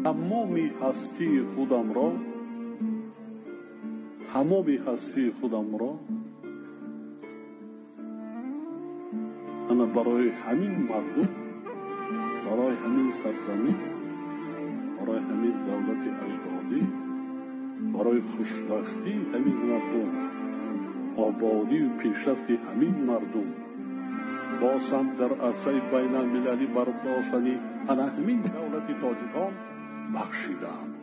تمامی هستی خودم را انا برای همین مردم، برای همین سرزمین، برای همین دولت اجدادی، برای خوشبختی همین مردم، آبادی و پیشرفت همین مردم، باز هم در عرصه بین المللی برداشتنی انا همین دولت تاجیکان بخشیدم.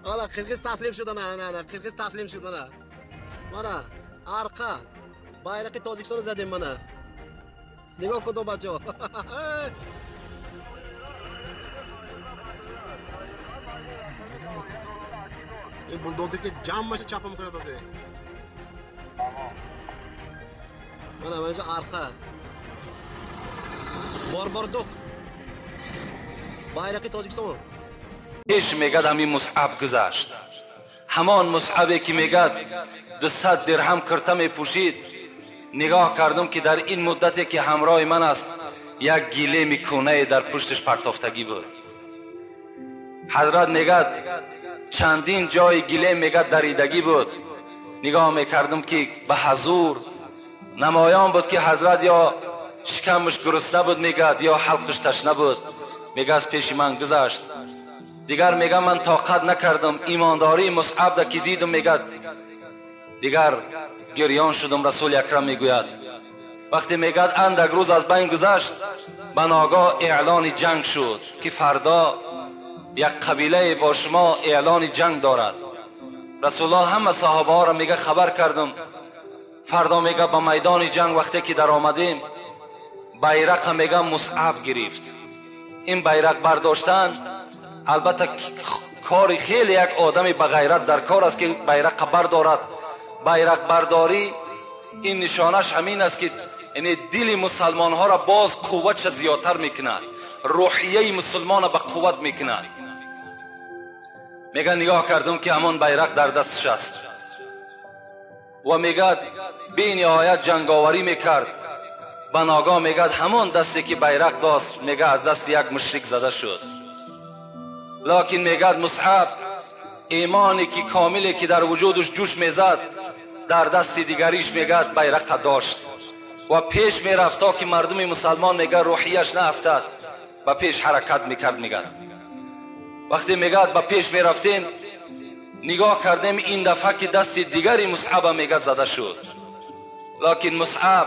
حالا قرقیز تسلیم شد. نه قرقیز تسلیم شد. mana arqa bayroqi tojikiston zadim mana. نگاه کن بچه ها. این بولدوزر که جمع باشه چاپ میکنه تازه. من اینجا ارقه بارباردوک bayroqi tojikiston. پیش میگد همین مصعب گذشت، همان مصعبی که میگد 200 درهم کرته میپوشید. نگاه کردم که در این مدتی که همراه من است یک گیله میکونه در پشتش پرتافتگی بود. حضرت میگد چندین جای گیله میگد دریدگی بود. نگاه میکردم که به حضور نمایان بود که حضرت یا شکمش گرسنه بود میگد یا حلقش تشنه بود. میگه از پیش من گذشت. دیگر میگه من طاقت نکردم، ایمانداری مصعب را که دیدم میگد دیگر گریان شدم. رسول اکرم میگوید وقتی میگد اندک روز از بین گذشت به ناگاه اعلان جنگ شد که فردا یک قبیله با شما اعلان جنگ دارد. رسول الله همه صحابه ها را میگه خبر کردم. فردا میگه به میدان جنگ وقتی که در آمدیم بیرق میگه مصعب گرفت. این بیرق برداشتن البته کاری خیلی یک آدمی به غیرت در کار است که بیرق بردارد. بیرق برداری این نشانش همین است که یعنی دل مسلمان ها را باز قوت زیادتر میکند، روحیه مسلمان را به قوت میکند. میگه نگاه کردم که همان بیرق در دستش است و میگه بی نهایت جنگاوری میکرد. به ناگاه میگه همان دستی که بیرق داشت میگه از دست یک مشرک زده شد. لکن میگه مصعب ایمانی که کاملی که در وجودش جوش میزد در دست دیگریش میگه بیرق داشت و پیش میرفت تا که مردم مسلمان میگه روحیش نافتاد و پیش حرکت میکرد. میگه وقتی میگه با پیش میرفتیم نگاه کردیم این دفعه که دست دیگری مصعب میگه زده شد. لکن مصعب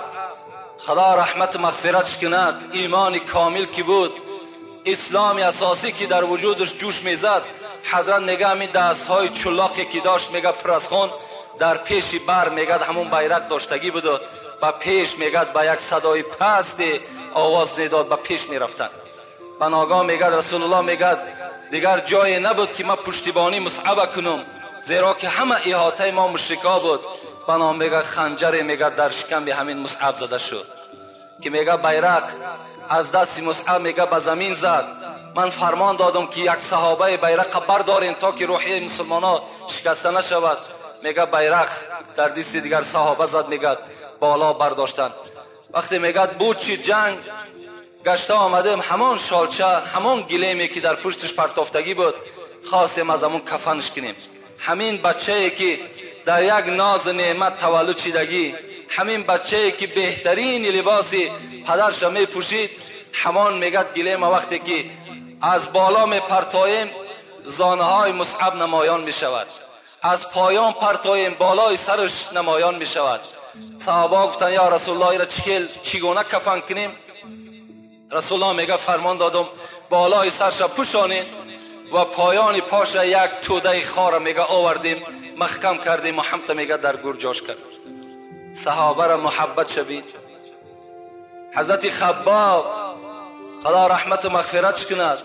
خدا رحمت مغفرتش کند، ایمان کامل که بود، اسلام اساسی که در وجودش جوش میزد، حضرت میگه همین دستهای چلاقی که داشت میگه پر از خون در پیش بر میگه همون بیرق داشتگی بود و با پیش میگه با یک صدای پست آواز میداد با پیش میرفتن. و ناگاه میگه رسول الله میگه دیگر جای نبود که ما پشتیبانی مصعب کنم، زیرا که همه احاطه ما مشرکا بود. بنا میگه خنجر میگه در شکم همین مصعب زده شد که میگه بیرق از دست مصعب میگه به زمین زد. من فرمان دادم که یک صحابه بیرق بردارین تا که روحیه مسلمان ها شکسته نشود. میگه بیرق در دست دیگر صحابه زد، میگه بالا برداشتن. وقتی میگه بود چی جنگ گشته آمدیم همان شالچه همان گلیمی که در پشتش پرتافتگی بود خواستیم از همون کفنش کنیم. همین بچه‌ای که در یک ناز نعمت تولد شدگی، همین بچه‌ای که بهترین لباسی پدرش می پوشید، همان میگه گلیم وقتی که از بالا می پرتاییم زانه های مصعب نمایان می شود، از پایان پرتاییم بالای سرش نمایان می شود. صحابه گفتن یا رسول الله را چگونه کفن کنیم؟ رسول الله میگه فرمان دادم بالای سرش پوشانید و پایان پاش یک توده خار میگه آوردیم محکم کردیم و همت میگه در گور جاش کرد. صحابه را محبت شوید. حضرت خباب خدا رحمت و مغفرتش کند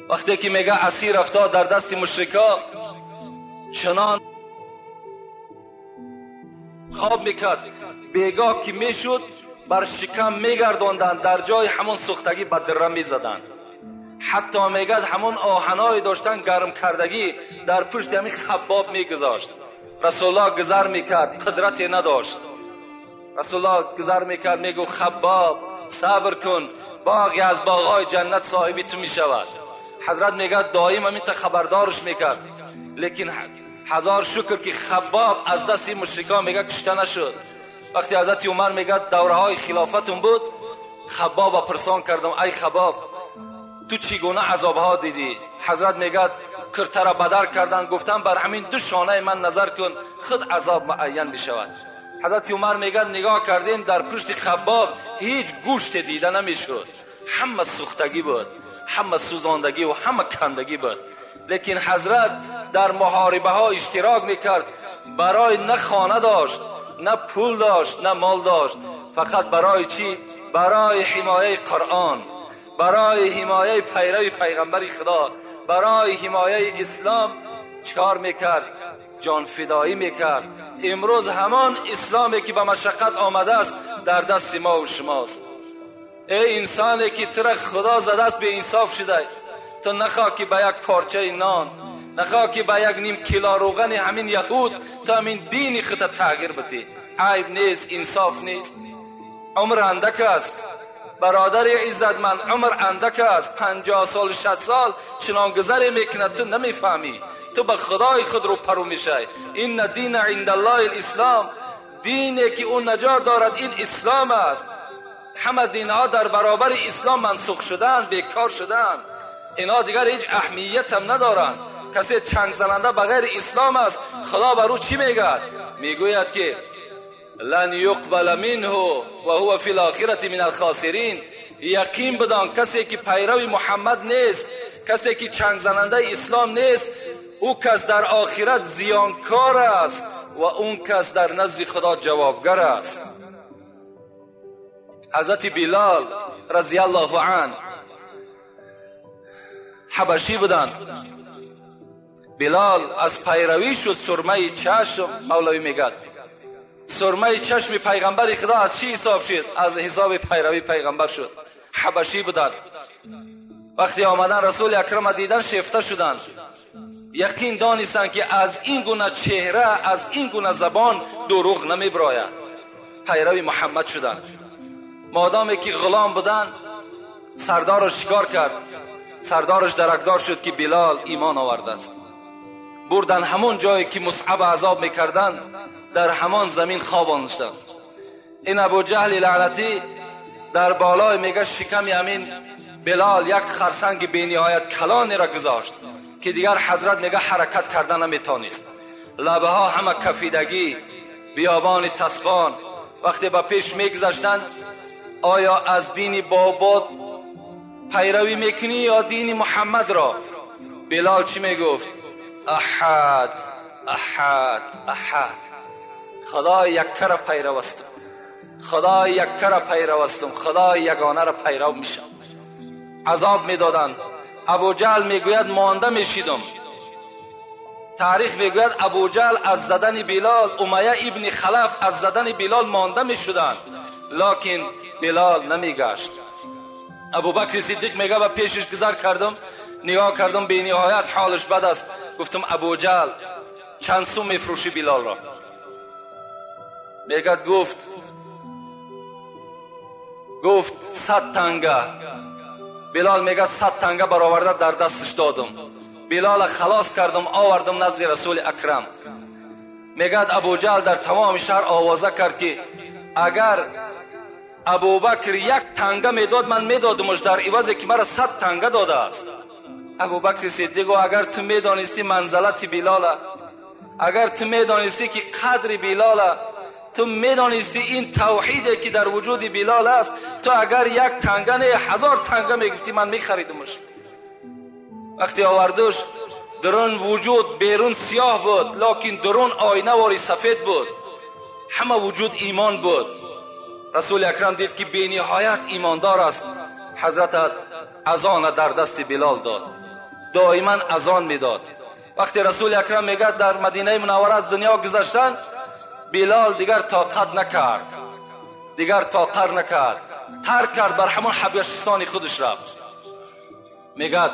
وقتی که میگه اسیر افتاد در دست مشرکا چنان خواب میکرد بیگاه که میشد بر شکم میگرداندند، در جای همون سوختگی به دره میزدند. حتی میگه همون آهنای داشتن گرم کردگی در پشت همین خباب میگذاشت. رسول الله گذر میکرد، قدرتی نداشت. رسول الله گذر میکرد میگو خباب صبر کن، باغی از باغهای جنت صاحبی تو میشود. حضرت میگه دائم همین تا خبردارش میکرد، لیکن هزار شکر که خباب از دست مشرکان میگه کشته نشد. وقتی حضرت عمر میگه دوره های خلافتون بود، خباب پرسان کردم ای خباب تو چگونه عذابها دیدی؟ حضرت میگه کرته را بدر کردن، گفتن بر همین دو شانه من نظر کن خود عذاب معین میشود. حضرت عمر میگه نگاه کردیم در پشت خباب هیچ گوشت دیده نمیشد، همه سوختگی بود، همه سوزاندگی و همه کندگی بود. لیکن حضرت در محاربه ها اشتراک میکرد، برای نه خانه داشت، نه پول داشت، نه مال داشت، فقط برای چی؟ برای حمایه قرآن، برای حمایه پیرو پیغمبر خدا، برای حمایه اسلام چکار میکرد؟ جان فدایی میکرد. امروز همان اسلامی که به مشقت آمده است در دست ما و شماست. ای انسانی که تو را خدا زده است به انصاف شده، تو نخواه که به یک پارچه نان، نخواه که به یک نیم کیلو روغن همین یهود تو همین دین خود تغییر بدی. عیب نیست، انصاف نیست. عمر اندک است برادر عزتمند، عمر اندک است، 50 سال 60 سال چنان گذری میکنه تو نمیفهمی، تو به خدای خود رو پرو میشه. این دین عند الله الاسلام، دینی که اون نجات دارد این اسلام است. همه دینها در برابر اسلام منسوخ شدن، بیکار شدن، اینا دیگر هیچ اهمیت هم ندارن. کسی چنگ زننده بغیر اسلام است، خدا بر او چی میگه؟ میگوید که لن یقبل منه و هو فی الاخره من الخاسرین. یقین بدان کسی که پیرو محمد نیست، کسی که چنگ زننده اسلام نیست، او کس در آخرت زیانکار است و اون کس در نزد خدا جوابگر است. حضرت بلال رضی الله عنه حبشی بودن. بلال از پیروی شد سرمه چشم، مولوی میگد سرمه چشم پیغمبر خدا از چی حساب شد؟ از حساب پیروی پیغمبر شد. حبشی بودن. وقتی آمدن رسول اکرم دیدن شیفته شدن، یقین دانستن که از این گونه چهره، از این گونه زبان دروغ نمیبراید. پیروی محمد شدن. مادامی که غلام بودن، سردارش شکار کرد، سردارش درکدار شد که بلال ایمان آورده است. بردن همون جایی که مصعب عذاب میکردن، در همان زمین خواباندند. این ابو جهل لعنتی در بالای میگه شکم همین بلال یک خرسنگ بی نهایت کلانی را گذاشت که دیگر حضرت میگه حرکت کردن نمیتونست. لبه ها همه کفیدگی، بیابان تسبان. وقتی با پیش میگذشتن، آیا از دین بابات پیروی میکنی یا دین محمد را؟ بلال چی میگفت؟ احد احد احد، خدای یکه را پیرو هستم، خدای یکه را پیرو هستم، خدای یگانه را پیرو میشم. عذاب میدادند. ابو جهل میگوید مانده میشیدم. تاریخ میگوید ابو جهل از زدن بلال، امیه ابن خلف از زدن بلال مانده میشدند، لکن بلال نمیگشت. ابو بکر صدیق میگه با پیشش گذر کردم، نگاه کردم به نهایت حالش بد است. گفتم ابو جهل چند سوم میفروشی بلال را؟ میگد گفت 100 تنگه. بلال میگه 100 تنگه برآورده در دستش دادم. بلال خلاص کردم آوردم نزد رسول اکرم. میگد ابو جهل در تمام شهر آوازه کرد که اگر ابو بکر 1 تنگه میداد من میدادمش در عوضی که مرا 100 تنگه داده است. ابو بکر صدیق اگر تو میدانستی منزلت بلال، اگر تو میدانستی که قدر بلال، تو میدانستی این توحیدی که در وجود بلال است، تو اگر 1 تنگه نه 1000 تنگه میگفتی من میخریدمش. وقتی آوردوش درون وجود بیرون سیاه بود، لکن درون آینه واری سفید بود، همه وجود ایمان بود. رسول اکرم دید که بی نهایت ایماندار است. حضرت اذان در دست بلال داد، دائما اذان میداد. وقتی رسول اکرم میگه در مدینه منوره از دنیا گذشتن، بلال دیگر طاقت نکرد، دیگر طاقت نکرد، ترک کرد، بر همون حبشستان خودش رفت. میگه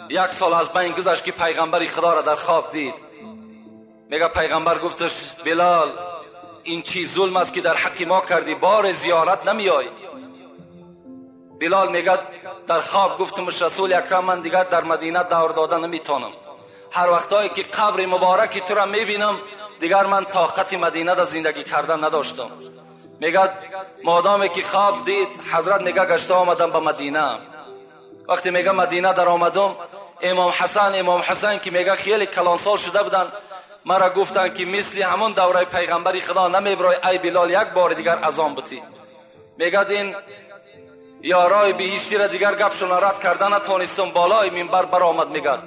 1 سال از بین گذشت که پیغمبر خدا را در خواب دید. میگه پیغمبر گفتش بلال این چی ظلم است که در حق ما کردی، بار زیارت نمیای. بلال میگه در خواب گفتمش رسول اکرم من دیگر در مدینه دور دادن نمیتونم، هر وقتایی که قبر مبارک تو را میبینم دیگر من طاقت مدینه دا زندگی کردن نداشتم. میگه مادامی که خواب دید حضرت میگه گشته آمدم به مدینه. وقتی میگه مدینه در آمدم امام حسین که میگه خیلی کلانسال شده بودن مرا گفتن که مثل همون دوره پیغمبری خدا نمیبرای ای بلال یک بار دیگر اذان بتی. میگه این یارای بهشتی را دیگر گپشون رد کردن نتونستم، بالای منبر برآمد. میگه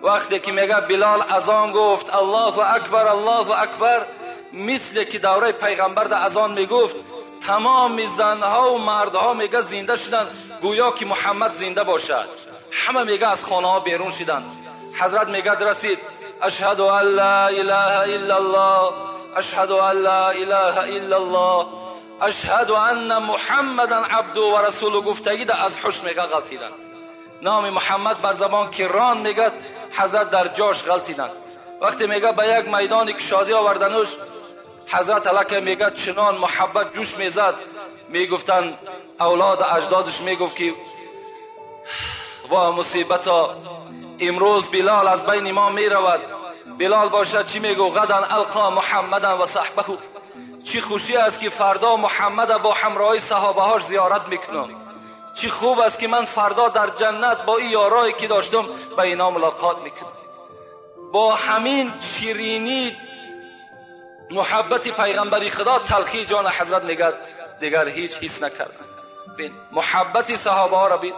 وقتی که میگه بلال اذان گفت الله اکبر الله اکبر، مثل که دوره پیغمبر در اذان میگفت تمام زنها و مردها میگه زنده شدن گویا که محمد زنده باشد. همه میگه از خانه ها بیرون شدن. حضرت میگه رسید اشهد ان لا اله الا الله اشهد ان لا اله الا الله اشهد ان محمدا عبده و رسوله گفتگی ده از حش میگه غلطیدن. نام محمد بر زبان کران میگه حضرت در جاش غلطیدن. وقتی میگه به یک میدانی که شادی آوردنش حضرت علاکه میگه چنان محبت جوش میزد، میگفتن اولاد اجدادش میگفت که وا مصیبتا امروز بلال از بین ما میرود. بلال باشد چی میگو غدا القا محمدا و صحبه، چی خوشی است که فردا محمد با همراهی صحابه هاش زیارت میکنم. چی خوب است که من فردا در جنت با این یارایی که داشتم با اینا ملاقات میکنم. با همین شیرینی محبت پیغمبری خدا تلخی جان حضرت میگه دیگر هیچ حس نکردن. بین محبت صحابه ها را بین.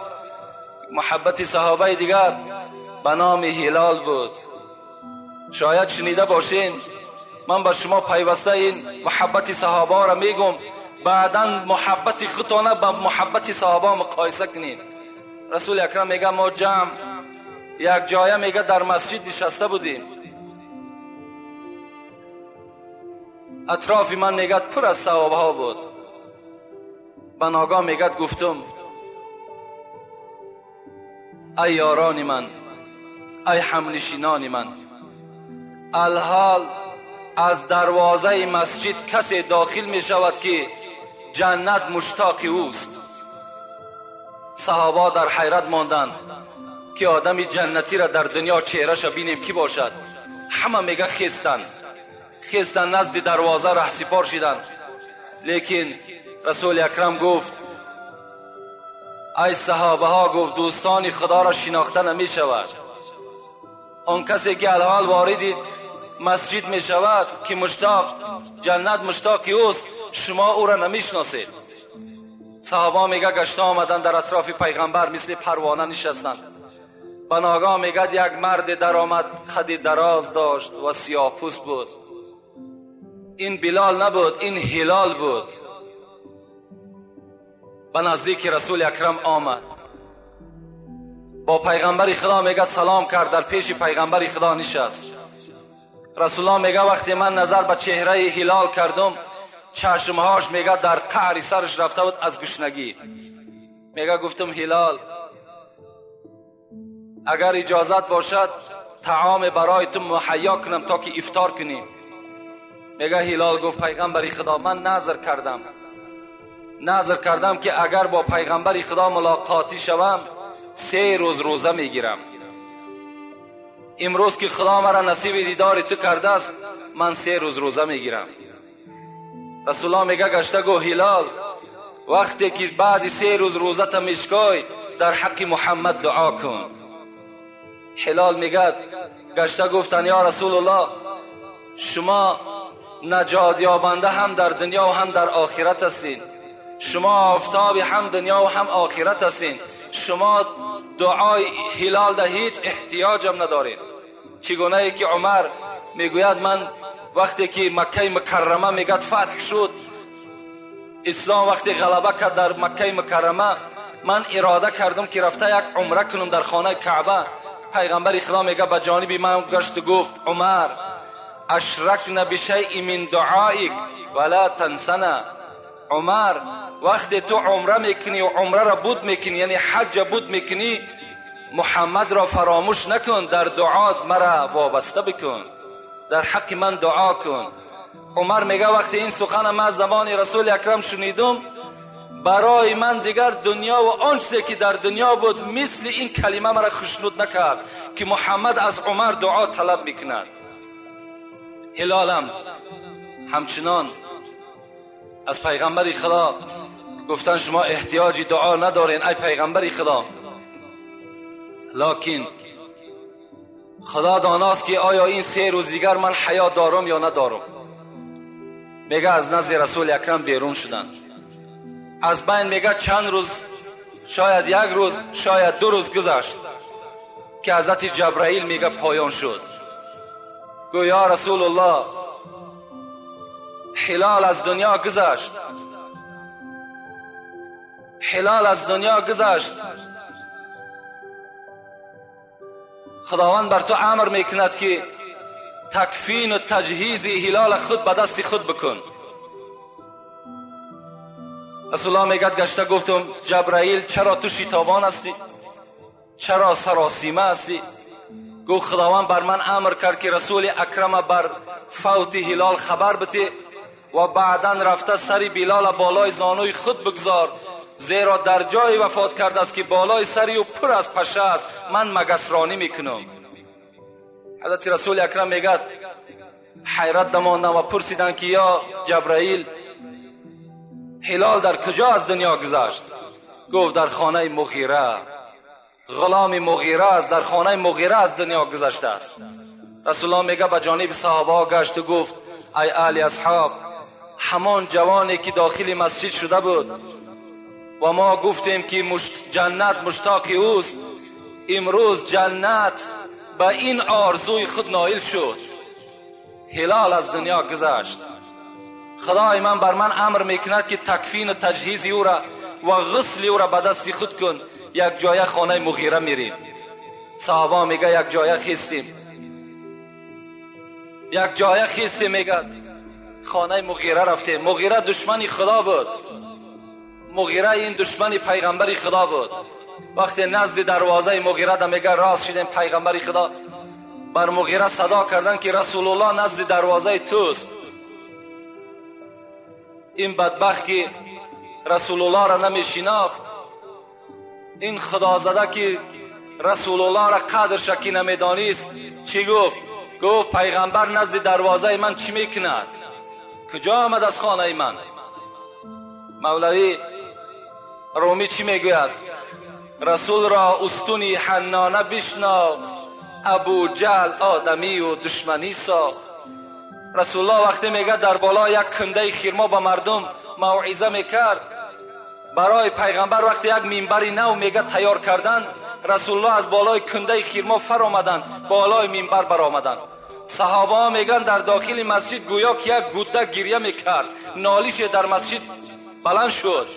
محبت صحابه دیگر به نام هلال بود. شاید شنیده باشین، من با شما پیوسته این محبت صحابه ها را میگم، بعداً محبت خودتان با محبت صحابه مقایسه کنین. رسول اکرم میگه ما جمع یک جایه میگه در مسجد نشسته بودیم، اطراف من میگه پر از صحابه ها بود. به ناگاه میگه گفتم ای یاران من، ای همنشینان من، الحال از دروازه مسجد کسی داخل می شود که جنت مشتاق اوست. صحابه در حیرت ماندند که آدم جنتی را در دنیا چهرهش بینیم کی باشد. همه میگه خیستند نزد دروازه رهسپار شدند. لیکن رسول اکرم گفت ای صحابه ها، گفت دوستان خدا را شناخته نمی شود. آن کسی که الحال واردی مسجد می شود که مشتاق جنت مشتاق اوست، شما او را نمی شناسید. صحابه میگه گشته آمدن در اطراف پیغمبر مثل پروانه نشستند. به ناگاه میگه یک مرد در آمد، قد دراز داشت و سیاه‌پوست بود. این بلال نبود، این هلال بود. به نزدیک رسول اکرم آمد، با پیغمبر خدا میگه سلام کرد، در پیش پیغمبر خدا نشست. رسول الله میگه وقتی من نظر به چهره هلال کردم چشمهاش میگه در قعر سرش رفته بود از گشنگی. میگه گفتم هلال اگر اجازت باشد طعام برای تو مهیا کنم تا که افطار کنیم. میگه هلال گفت پیغمبر خدا من نظر کردم که اگر با پیغمبر خدا ملاقاتی شوم 3 روز روزه میگیرم. امروز که خدا مرا نصیب دیدار تو کرده است من 3 روز روزه میگیرم. رسول الله میگه گشته گو هلال وقتی که بعد 3 روز روزه تا میشکای در حق محمد دعا کن. هلال میگه گشته گفتن یا رسول الله شما نجات یابنده هم در دنیا و هم در آخرت هستین، شما آفتاب هم دنیا و هم آخرت هستین، شما دعای هلال ده هیچ احتیاجم ندارین. چگونه ای که عمر میگوید من وقتی که مکه مکرمه میگه فتح شد، اسلام وقتی غلبه کرد در مکه مکرمه، من اراده کردم که رفته یک عمره کنم در خانه کعبه. پیغمبر خدا میگه به جانب من گشت گفت عمر اشرکنا بشیء من دعائک ولا تنسنا. عمر وقتی تو عمره میکنی و عمره را بود میکنی یعنی حج بود میکنی، محمد را فراموش نکن، در دعات مرا وابسته بکن، در حق من دعا کن. عمر میگه وقتی این سخن من از زبان رسول اکرم شنیدم، برای من دیگر دنیا و آنچه که در دنیا بود مثل این کلمه مرا خشنود نکرد که محمد از عمر دعا طلب میکند. هلالم همچنان از پیغمبر خدا گفتن شما احتیاجی دعا ندارین ای پیغمبر خدا، لکن خدا داناست که آیا این 3 روز دیگر من حیا دارم یا ندارم. میگه از نزد رسول اکرم بیرون شدن. از بین میگه چند روز، شاید 1 روز، شاید 2 روز گذشت که حضرت جبرائیل میگه پایان شد. گو یا رسول الله هلال از دنیا گذشت، هلال از دنیا گذشت. خداوند بر تو امر میکند که تکفین و تجهیز هلال خود به دست خود بکن. رسول الله میگه گشته گفتم جبرائیل چرا تو شتابان هستی؟ چرا سراسیمه هستی؟ گو خداوند بر من امر کرد که رسول اکرم بر فوت هلال خبر بده و بعدا رفته سری بلال بالای زانوی خود بگذار، زیرا در جای وفات کرده است که بالای سری و پر از پشه است، من مگسرانی میکنم. حضرت رسول اکرم میگه حیرت دماندن و پرسیدن که یا جبرائیل هلال در کجا از دنیا گذشت؟ گفت در خانه مغیره، غلام مغیره است، در خانه مغیره از دنیا گذشته است. رسول الله میگه به جانب صحابه گشت و گفت ای اهل اصحاب، همان جوانی که داخل مسجد شده بود و ما گفتیم که جنت مشتاق اوست، امروز جنت به این آرزوی خود نائل شد، هلال از دنیا گذشت. خدای من بر من امر میکند که تکفین و تجهیز او را و غسل او را به دست خود کن. یک جای خانه مغیره میریم. صحابه میگه یک جای خیستیم، یک جای خیستیم، میگه خانه مغیره رفتیم. مغیره دشمنی خدا بود، مغیره این دشمنی پیغمبر خدا بود. وقتی نزد دروازه مغیره ده میگه راست شدیم پیغمبر خدا، بر مغیره صدا کردن که رسول الله نزد دروازه توست. این بدبخت که رسول الله را نمی شناخت، این خدا زده که رسول الله را قدر شکی نمی دانست، چی گفت؟ گفت پیغمبر نزد دروازه من چی میکند؟ کجا آمد از خانه من؟ مولوی رومی چی میگوید؟ رسول را استونی حنانه بشناخت، ابو جهل آدمی و دشمنی ساخت. رسول الله وقتی میگه در بالا یک کنده خرما به مردم موعظه میکرد، برای پیغمبر وقتی یک منبری نو میگه تیار کردن، رسول الله از بالای کنده خرما فر آمدن، بالای منبر بر آمدن. صحابه میگن در داخل مسجد گویا که یک گوده گریه میکرد، نالیش در مسجد بلند شد.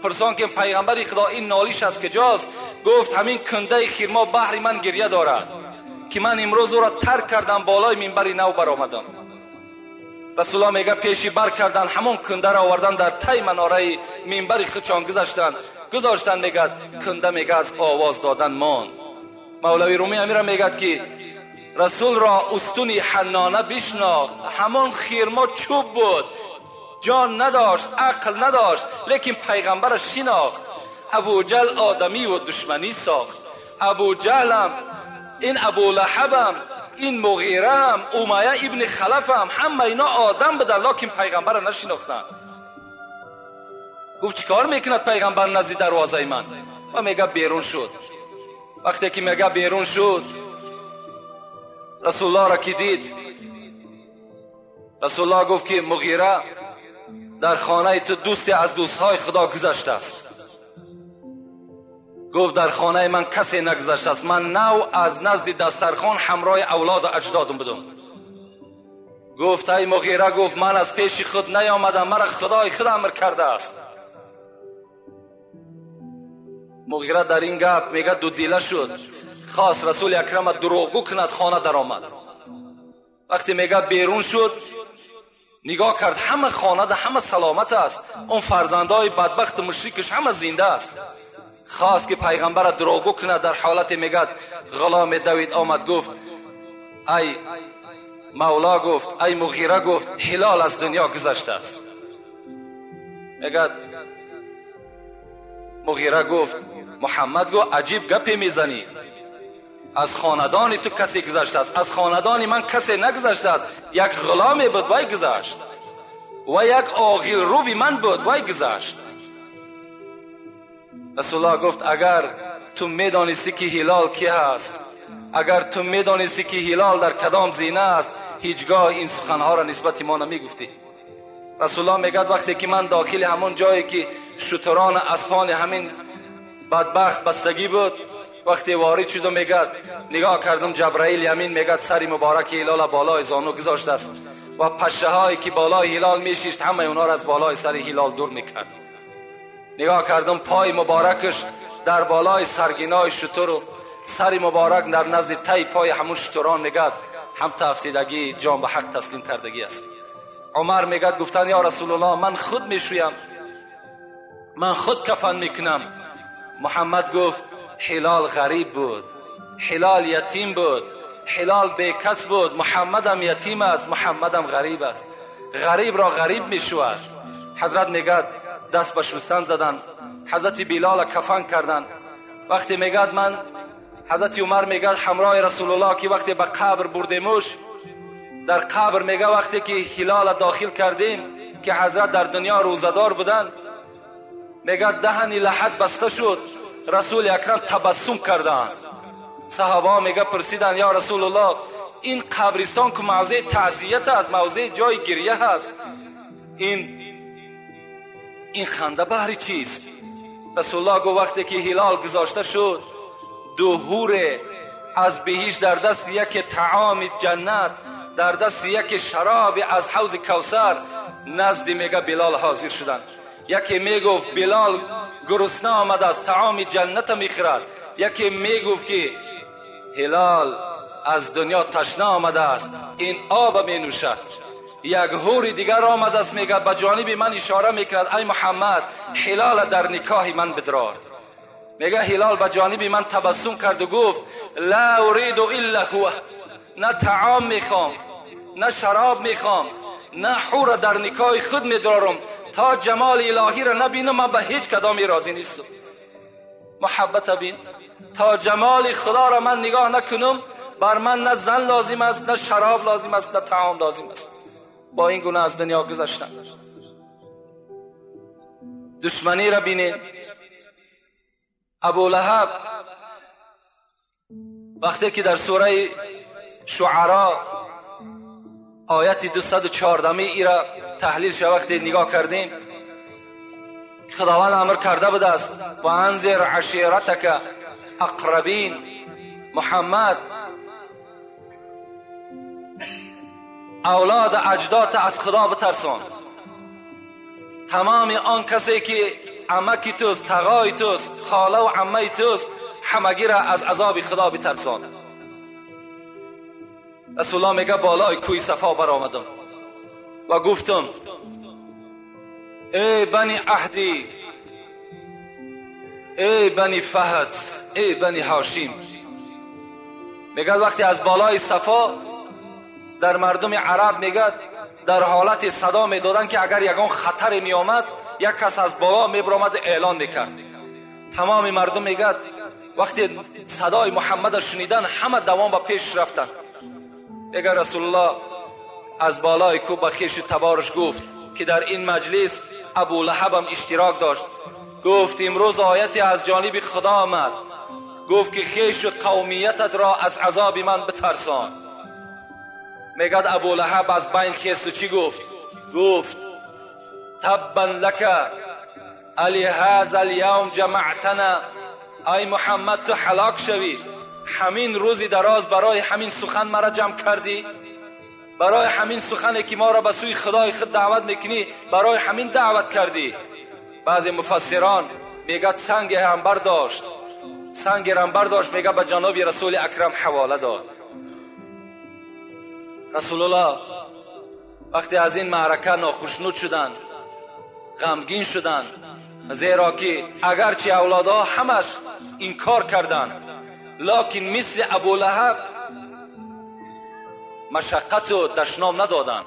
پرسان که پیغمبر خدا این نالیش از کجاست؟ گفت همین کنده خرما بحر من گریه دارد که من امروز او را ترک کردم، بالای منبری نو بر آمدم. رسول الله میگه پیشی بر کردن، همون کنده را آوردن در تی مناره منبر خودشان گذاشتن. میگه کنده میگه از آواز دادن ماند. مولوی رومی امیر میگه که رسول را استونی حنانه بشناخت، همون خرما چوب بود، جان نداشت، عقل نداشت، لیکن پیغمبر شناخت. ابو جهل آدمی و دشمنی ساخت. ابو جهلم، این ابو لهبم، این مغیرم، امیه ابن خلفم، همه اینا آدم بدن لیکن پیغمبر نشناختن. گفت چیکار میکند پیغمبر نزد دروازه من؟ و میگه بیرون شد. وقتی که میگه بیرون شد، رسول الله را که دید، رسول الله گفت که مغیره در خانه تو دوستی از دوستهای خدا گذشته است. گفت در خانه من کسی نگذشته است، من نو از نزد دسترخوان همراه اولاد و اجدادم بودم. گفت ای مغیره، گفت من از پیش خود نیامدم، مرا خدای خود امر کرده است. مغیره در این گپ میگه دو دیله شد، خواست رسول اکرم دروغگو کند، خانه در آمد. وقتی میگه بیرون شد، نگاه کرد همه خانه ده همه سلامت است، اون فرزندای بدبخت مشرکش همه زنده است. خواست که پیغمبر دروغگو کند. در حالت میگه غلام دوید آمد، گفت ای مولا گفت، ای مغیره گفت هلال از دنیا گذشته است. میگد مغیره گفت محمد گفت عجیب گپی میزنی، از خاندان تو کسی گذشته است؟ از خاندان من کسی نگذشته است. یک غلامی بود وای گذشت و یک عاقل روبی من بود وای گذشت. رسول الله گفت اگر تو میدانستی که هلال کی هست، اگر تو میدانستی که هلال در کدام زینه است، هیچگاه این سخنها را نسبت ما نمیگفتی. رسول الله میگد وقتی که من داخل همون جایی که شتران اسفان همین بدبخت بستگی بود، وقتی وارد شدم میگد نگاه کردم جبرائیل یمین میگد سری مبارک هلال بالای زانو گذاشته است و پشه هایی که بالای هلال میشیشت همه اونا را از بالای سر هلال دور میکرد. نگاه کردم پای مبارکش در بالای سرگینای شتر و سری مبارک در نزد تی پای همون شتران میگد هم تفتیدگی جان به حق تسلیم کردگی است. عمر میگد گفتن یا رسول الله من خود میشویم، من خود کفن میکنم. محمد گفت هلال غریب بود، هلال یتیم بود، هلال بیکس بود، محمدم یتیم است، محمدم غریب است. غریب را غریب میشود. حضرت میگد دست به شستن زدن، حضرت بلال کفن کردن. وقتی میگد من حضرت عمر میگد همراه رسول الله که وقتی به قبر بردیمش، در قبر میگه وقتی که هلال داخل کردیم که حضرت در دنیا روزدار بودن، میگه دهن لحد بسته شد، رسول اکرم تبسم کردن. صحابه میگه پرسیدن یا رسول الله این قبرستان که موضع تعزیت است، موضع جای گریه هست، این خنده بهر چیست؟ رسول الله گفت وقتی که هلال گذاشته شد، دو حور از بهشت در دست یک طعام جنت، در دست یک شراب از حوض کوثر نزد میگه بلال حاضر شدند. یکی میگفت بلال گرسنه آمده است طعام جنت میخورد، یکی میگفت که هلال از دنیا تشنه آمده است این آب می نوشد. یک حور دیگر آمده است میگه به جانب من اشاره میکرد ای محمد هلال در نکاح من بدرار. میگه هلال به جانب من تبسم کرد و گفت لا اريد الا هو، نه طعام میخوام نه شراب میخوام نه حور در نکاح خود میدرارم، تا جمال الهی را نبینم من به هیچ کدامی راضی نیستم. محبت بین، تا جمال خدا را من نگاه نکنم بر من نه زن لازم است نه شراب لازم است نه طعام لازم است. با این گونه از دنیا گذشتن. دشمنی را بینید. ابو لهب وقتی که در سوره شعرا آیت 214 ای را تحلیل شد وقتی نگاه کردیم، خداوند امر کرده بود است و انذر عشیرتک اقربین. محمد اولاد اجداد از خدا بترسان. تمام آن کسی که عمکی توست، تقای توست، خاله و عمه توست، همگی را از عذاب خدا بترسان. رسول الله میگه بالای کوی صفا برآمدم و گفتم ای بنی عهدی، ای بنی فهد، ای بنی هاشم. میگه وقتی از بالای صفا در مردم عرب میگه در حالت صدا میدادن که اگر یگان خطر می آمد یک کس از بالا میبرامد اعلان میکرد. تمام مردم میگه وقتی صدای محمد شنیدن همه دوام به پیش رفتن. میگه رسول الله از بالای کوه به خویش تبارش گفت که در این مجلس ابو لهب هم اشتراک داشت. گفت امروز آیتی از جانب خدا آمد، گفت که خویش و قومیتت را از عذاب من بترسان. میگد ابو لهب از بین خیست و چی گفت؟ گفت تبا لک علی هذا اليوم جمعتنا. ای محمد تو هلاک شوی، همین روزی دراز برای همین سخن مرا جمع کردی، برای همین سخنی که ما را به سوی خدای خود دعوت میکنی برای همین دعوت کردی. بعضی مفسران میگه سنگ عنبر داشت، سنگ عنبر داشت، میگه به جناب رسول اکرم حواله داد. رسول الله وقتی از این معرکه ناخشنود شدند، غمگین شدند، زیرا که اگرچه اولادها همش انکار کردند، لکن مثل ابو لهب مشقت و دشنام ندادن.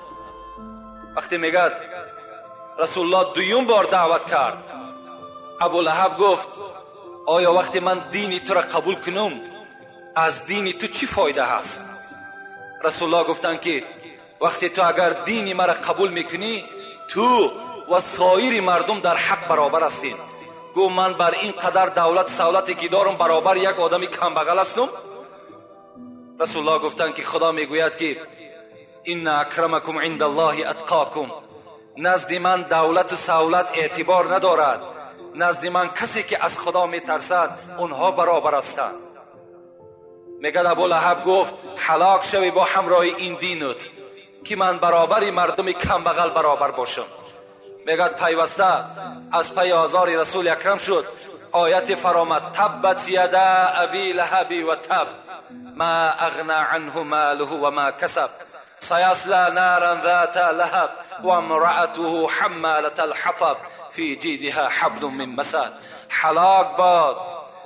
وقتی میگه رسول الله دویم بار دعوت کرد، ابولهب گفت آیا وقتی من دینی تو را قبول کنم از دینی تو چی فایده هست؟ رسول الله گفتن که وقتی تو اگر دینی مرا قبول میکنی تو و سایر مردم در حق برابر هستین. گو من بر این قدر دولت سهولتی که دارم برابر یک آدمی کم بغل هستم؟ رسول الله گفتن که خدا میگوید که ان اکرمکم عند الله اتقاکم، نزد من دولت و سهولت اعتبار ندارد، نزد من کسی که از خدا میترسد اونها برابر هستند. میگه ابولهب گفت هلاک شوی با همراه این دینت که من برابری مردم کم بغل برابر باشم. میگه پیوسته از پی آزار رسول اکرم شد آیت فرامد تبت یدا ابی لهب و تب ما اغنى عنه ماله و ما کسب سیصلی نارا ذات لهب و امرأته حمالة الحطب فی جیدها حبل من مسد. هلاک باد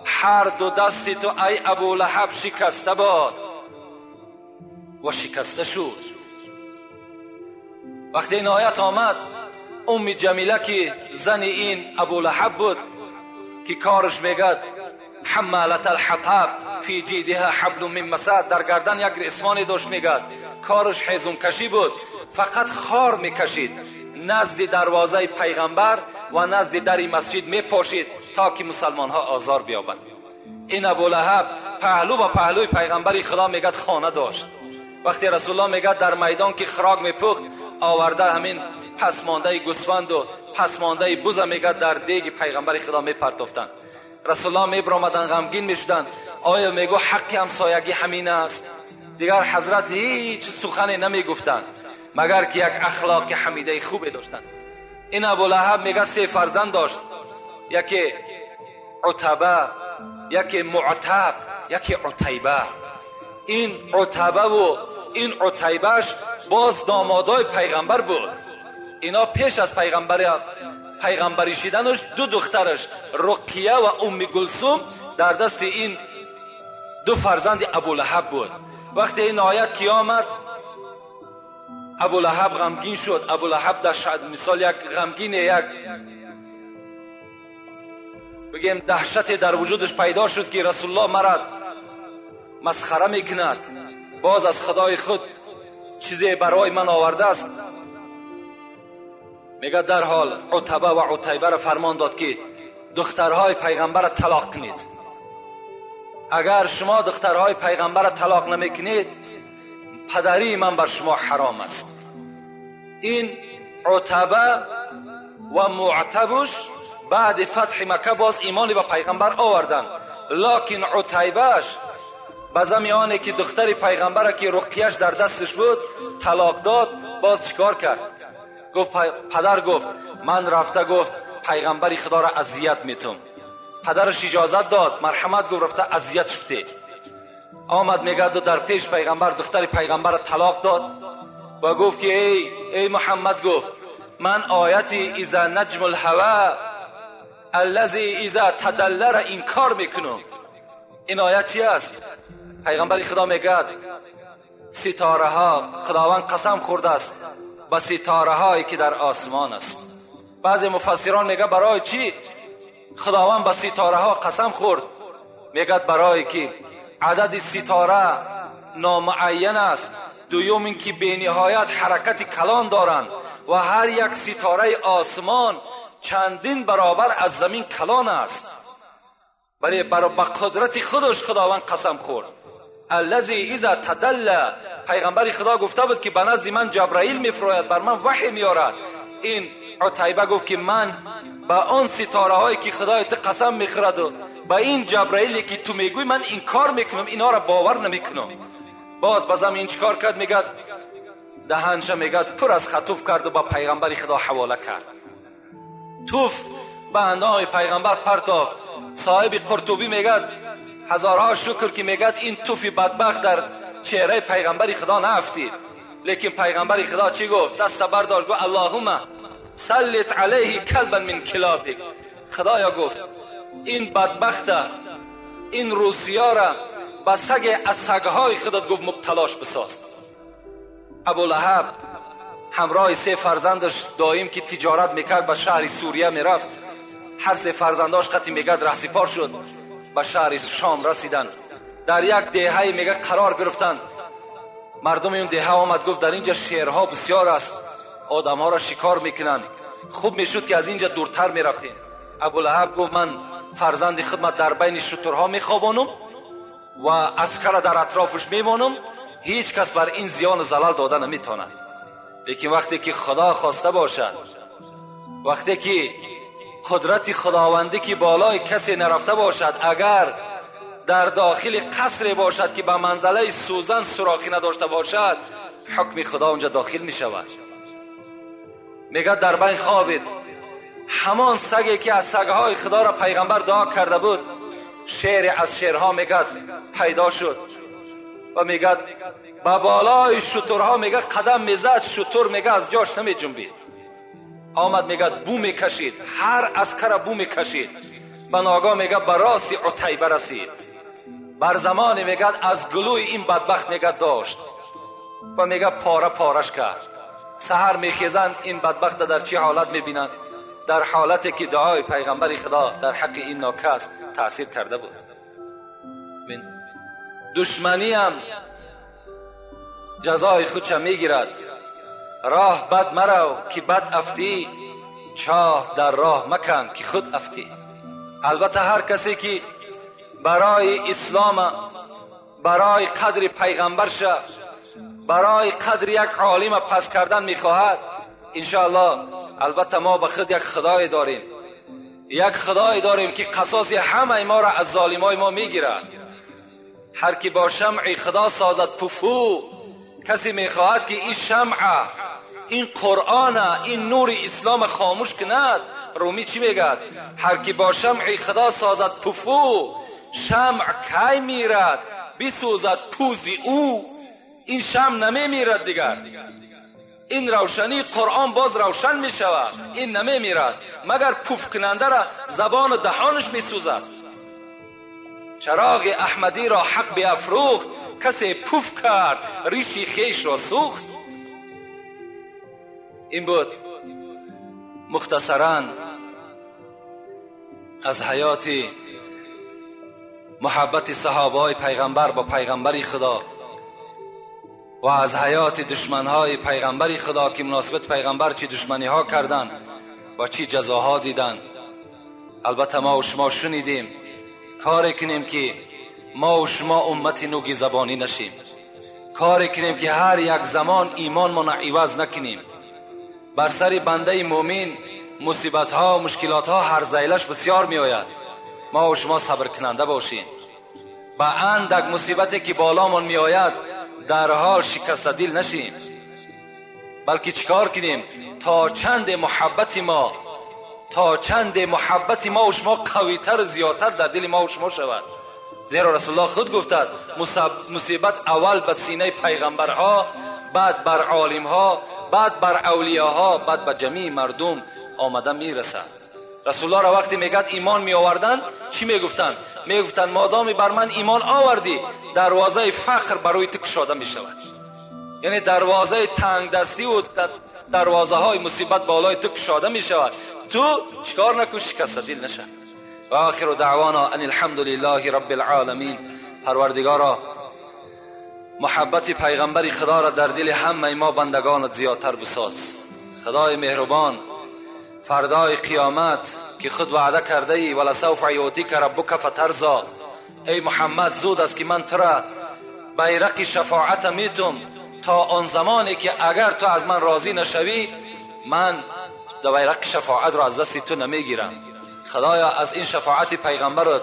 هر دو دست تو ای ابولهب شکسته باد. و شکسته شد. وقتی این آیت آمد ام جمیله که زن این ابولهب بود که کارش میگد حمالة الحطب فی جیدها حبل من مسد، در گردن یک ریسمانی داشت، میگد کارش حیزم کشی بود، فقط خار میکشید، نزد دروازه پیغمبر و نزد در مسجد میپاشید تا که مسلمان ها آزار بیابند. این ابولهب پهلو با پهلوی پیغمبر خدا میگد خانه داشت. وقتی رسول الله میگد در میدان که خراگ میپخت آورده همین پسمانده گوسفند و پسمانده بز میگد در دیگ پیغمبر خدا میپرتافتند. رسول الله میبرامدن غمگین میشدن. آیا میگو حق همسایگی همین است؟ دیگر حضرت هیچ سخنی نمیگفتند مگر که یک اخلاق حمیده خوبی داشتند. این ابولهب میگه 3 فرزند داشت، یکی عتبه، یکی معتب، یکی عتیبه. این عتبه و این عتیبهش باز دامادای پیغمبر بود. اینا پیش از پیغمبری شدنش 2 دخترش رقیه و ام گلثوم در دست این 2 فرزند ابولهب بود. وقتی این آیت که آمد ابولهب غمگین شد. ابولهب در مثال یک غمگین، یک بگیم دهشت در وجودش پیدا شد که رسول الله مرا مسخره میکند، باز از خدای خود چیزی برای من آورده است. میگه در حال عتبه و عتیبه را فرمان داد که دخترهای پیغمبر را طلاق کنید. اگر شما دخترهای پیغمبر را طلاق نمیکنید پدری من بر شما حرام است. این عتبه و معتبش بعد فتح مکه باز ایمان به پیغمبر آوردند، لکن عتیبهش به زمانی که دختر پیغمبر که رقیهش در دستش بود طلاق داد، باز چیکار کرد؟ گفت پدر گفت من رفته گفت پیغمبر خدا را اذیت میتم. پدرش اجازت داد، مرحمت گفت رفته اذیت شده. آمد میگه در پیش پیغمبر دختر پیغمبر را طلاق داد و گفت که ای محمد، گفت من آیت اذا نجم الهوا الذي اذا تدلى را انکار میکنم. این آیت چی است؟ پیغمبر خدا میگه ستاره ها، خداوند قسم خورده است با ستاره هایی که در آسمان است. بعضی مفسران میگه برای چی خداوند با ستاره ها قسم خورد؟ میگه برای که عدد ستاره نامعین است. دوم این که به نهایت حرکت کلان دارند و هر یک ستاره آسمان چندین برابر از زمین کلان است. برای قدرت خودش خداوند قسم خورد. الذی اذا تدلی، پیغمبر خدا گفته بود که به نزد من جبرائیل میفراید، بر من وحی میارد. این عتیبه گفت که من با آن ستاره هایی که خدای تو قسم میخورد و با این جبرائیلی که تو میگوی من انکار میکنم، اینا را باور نمیکنم. باز بازم این چیکار کرد؟ میگه دهنش میگه پر از خطوف کرد و با پیغمبر خدا حواله کرد. توف به اندام پیغمبر پرتافت. صاحب قرطبی میگه هزارها شکر که میگه این توف بدبخت در چهره پیغمبر خدا نافتید. لیکن پیغمبر خدا چی گفت؟ دست برداشت گفت اللهم سلط علیه کلبا من کلابک. خدایا گفت این بدبخت، این روسیا را به سگ از سگهای خودت گفت مبتلاش بساز. ابولهب همراه 3 فرزندش دائم که تجارت میکرد به شهر سوریه میرفت. هر 3 فرزنداش قطعی میگد رهسپار شد، به شهر شام رسیدند. در یک دهه میگه قرار گرفتند. مردم این دهه آمد گفت در اینجا شیرها بسیار است، آدم ها را شکار میکنند، خوب میشد که از اینجا دورتر میرفتیم. ابولهب گفت من فرزند خدمت در بین شترها میخوابانم و عسکر در اطرافش میمانم، هیچ کس بر این زیان زلال داده نمیتواند. لیکن وقتی که خدا خواسته باشد، وقتی که قدرت خداوندی که بالای کسی نرفته باشد، اگر در داخل قصر باشد که به منزله سوزن سوراخی نداشته باشد، حکم خدا اونجا داخل می شود. میگه در بین خوابید همان سگی که از سگهای خدا را پیغمبر دعا کرده بود، شیر از شیرها میگه پیدا شد و میگه با بالای شترها میگه قدم میزد، شتر میگه از جاش نمی جنبید. آمد میگه بو میکشید، هر عسکر بو میکشید. به ناگاه میگه به راس عتیبه رسید. بر زمان میگه از گلوی این بدبخت میگه داشت و میگه پاره پارش کرد. سحر میخیزند این بدبخت در چه حالت میبینند؟ در حالتی که دعای پیغمبر خدا در حق این ناکس تأثیر کرده بود. دشمنی هم جزای خودش میگیرد. راه بد مرو که بد افتی، چاه در راه مکن که خود افتی. البته هر کسی که برای اسلام، برای قدر پیغمبرش، برای قدر یک عالم پس کردن میخواهد، انشاءالله البته ما به خود یک خدای داریم، یک خدای داریم که قصاص همه ما را از ظالمای ما میگیرد. هر کی با شمع خدا سازد پفو، کسی میخواهد که این شمع، این قرآن، این نور اسلام خاموش کند. رومی چی میگد؟ هر کی با شمع خدا سازد پفو، شمع کی میرد بسوزد پوزی او. این شمع نمیمیرد دیگر، این روشنی قرآن باز روشن میشود، این نمیمیرد مگر پوف کننده را زبان و دهانش میسوزد. چراغ احمدی را حق بیافروخت، کسی پوف کرد ریشی خیش را سوخت. این بود مختصراً از حیات محبت صحابه های پیغمبر با پیغمبر خدا و از حیات دشمنهای پیغمبر خدا که مناسبت پیغمبر چی دشمنی ها کردن و چی جزاها دیدن. البته ما و شما شنیدیم. کاری کنیم که ما و شما امت نوگی زبانی نشیم. کاری کنیم که هر یک زمان ایمان ما عوض نکنیم. بر سر بنده مومن مصیبت ها و مشکلات ها هر زیلش بسیار می آید. ما و شما صبر کننده باشیم. با اندک مصیبتی که بالامون می آید در حال شکست دل نشیم، بلکه چیکار کنیم تا چند محبت ما و شما قویتر زیادتر در دل ما و شما شود. زیرا رسول الله خود گفتند مصیبت اول به سینه پیغمبرها، بعد بر عالمها، بعد بر اولیاها، بعد به جمیع مردم آمده میرسد. رسول الله را وقتی میگد ایمان می آوردن چی میگفتن؟ میگفتن مادامی بر من ایمان آوردی دروازه فقر برای تو گشاده می شود. یعنی دروازه تنگ دستی و دروازه های مصیبت بالای تو گشاده می شود. تو چیکار نکن شکست دل نشه. و آخر دعوانا ان الحمد لله رب العالمین. پروردگارا محبت پیغمبر خدا را در دل همه ما بندگانت زیادتر بساز. خدای مهربان، فردای قیامت که خود وعده کرده ای ولسوف یعطیک ربک فترضی، ای محمد زود است که من تو را بیرق شفاعت میتم تا آن زمانی که اگر تو از من راضی نشوی من بیرق شفاعت را از دست تو نمیگیرم. خدایا از این شفاعت پیغمبرت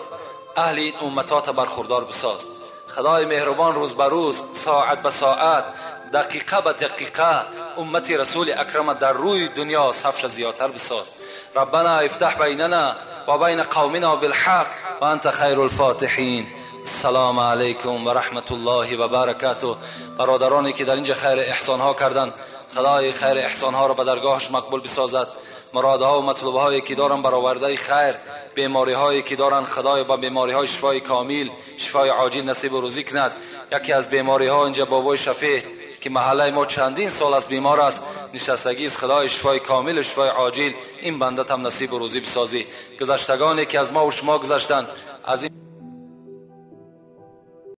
اهل این امتات برخوردار بساز. خدای مهربان روز به روز، ساعت به ساعت، دقیقه به دقیقه امت رسول اکرم در روی دنیا صفش زیادتر بساز. ربنا افتح بیننا و بین قومنا بالحق و انت خیر الفاتحین. السلام علیکم و رحمت الله و برکاته. برادرانی که در اینجا خیر احسان ها کردن، خدای خیر احسان ها را به درگاهش مقبول بسازد. مرادها و مطلوب هایی که دارن برآورده خیر، بیماری هایی که دارن خدای با بیماری های شفای کامل، شفای عاجل نصیب و روزی کند. یکی از بیماری ها اینجا بابای شفیع که محله ما چندین سال از بیمار است، نشستگی است. خدای شفای کامل و شفای عاجل این بنده هم نصیب و روزی بسازی. گذشتگانی که از ما و شما گذشتن از این